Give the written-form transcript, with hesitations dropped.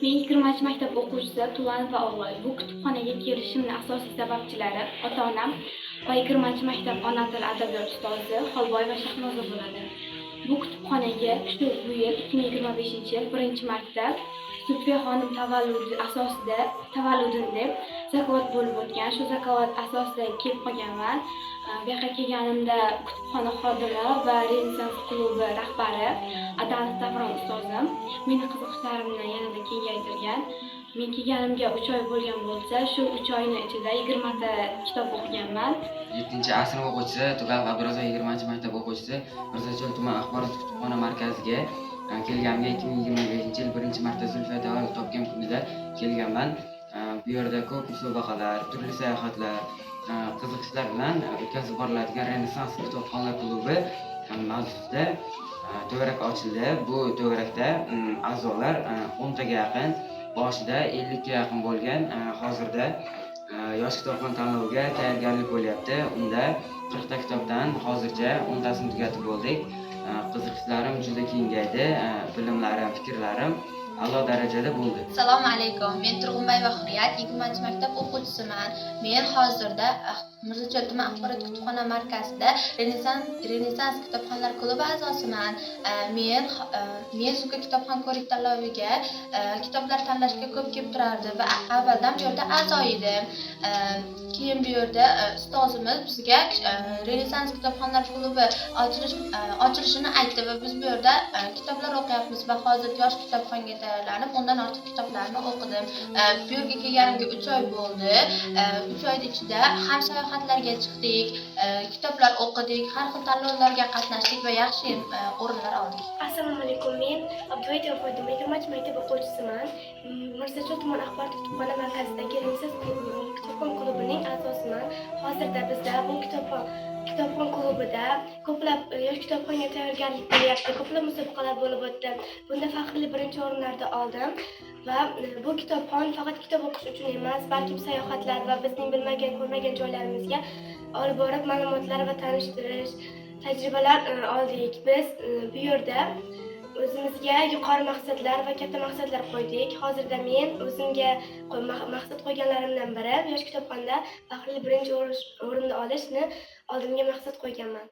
Men 20-maktab o'quvchisi Tulanova O'g'il. Bu kutubxonaga kelishimning asosiy sabablari ota-onam va 20-maktab ona tili adabiyot ustozi Xolboyeva Shahnoza bo'ladi. Bu kutubxonaga shu yil 2025-yil birinchi marta Sutbiya xonim tavalludi asosida tavalludimda zakovat bo'lib o'tgan. Shu zakovat asosida kelib qolganman. Bu yoqqa kelganimda kutubxona xodimi va Renessans klubi rahbari Adalat Davron ustozim meni qiziqishlarimni yanada kengaytirgan. Men kelganimga 3 oy bo'lgan bo'lsa, shu 3 oyning ichida 20 ta kitob o'qiganman. 7-sinf o'quvchisi Tugalov Abdurazzoq 20-maktab o'quvchisi Mirzacho'l tuman axborot kutubxona markaziga kelganimga 2025-yil birinchi marta Zulfiya tavallud topgan kunida kelganman. Bu yerda ko'p musobaqalar, turli sayohatlar, qiziqishlar bilan o'tkazib boriladigan Renessans kitobxonlar klubi mavzusida to'garak ochildi. Bu to'garakda a'zolar 10 taga yaqin, boshida 50 ga yaqin bo'lgan. Hozirda yosh kitobxon tanloviga tayyorgarlik bo'lyapti. Unda 40 ta kitobdan hozircha 10 tasini tugatib bo'ldik. Qiziqishlarim juda kengaydi, bilimlarim, fikrlarim a'lo darajada bo'ldi. Assalomu alaykum. Men Turg'unboyeva Hurriyat 20-maktab o'quvchisiman. Men hozirda Mirzacho'l tuman axborot kutubxona markazida Renessans kitobxonlar klubi a'zosiman. Men Zuka kitobxon ko'rik tanloviga kitoblar tanlashga ko'p kelib turardi va avvaldan bu yerda a'zo edim. Keyin bu yerda ustozimiz bizga Renessans kitobxonlar klubi ochilishini aytdi va biz bu yerda kitoblar o'qiyapmiz va hozir yosh kitobxonga tayyorlanib, undan ortiq kitoblarni o'qidim. Bu yerga kelganimga 3 oy bo'ldi. 3 oy ichida ham sayohatlarga chiqdik, kitoblar o'qidik, har xil tanlovlarga qatnashdik va yaxshi o'rinlar oldik. Assalomu alaykum. Men Abduaytova Foydima 20-maktab o'quvchisiman. Mirzacho'l tuman axborot kutubxona markazidagi Renessans kitobxon klubining a'zosiman. Hozirda bizda bu kitobxon klubida ko'plab yosh kitobxonga tayyorgarlik bo'lyapti. Ko'plab musobaqalar bo'lib o'tdi. Bunda faxrli birinchi o'rinlarni oldim va bu kitobxon faqat kitob o'qish uchun emas, balki sayohatlar va bizning bilmagan, ko'rmagan joylarimizga olib borib ma'lumotlar va tanishtirish, tajribalar oldik. Biz bu yerda o'zimizga yuqori maqsadlar va katta maqsadlar qo'ydik. Hozirda men o'zimga maqsad qo'yganlarimdan biri yosh kitobxonda faxrli birinchi o'rinni olishni oldimga maqsad qo'yganman.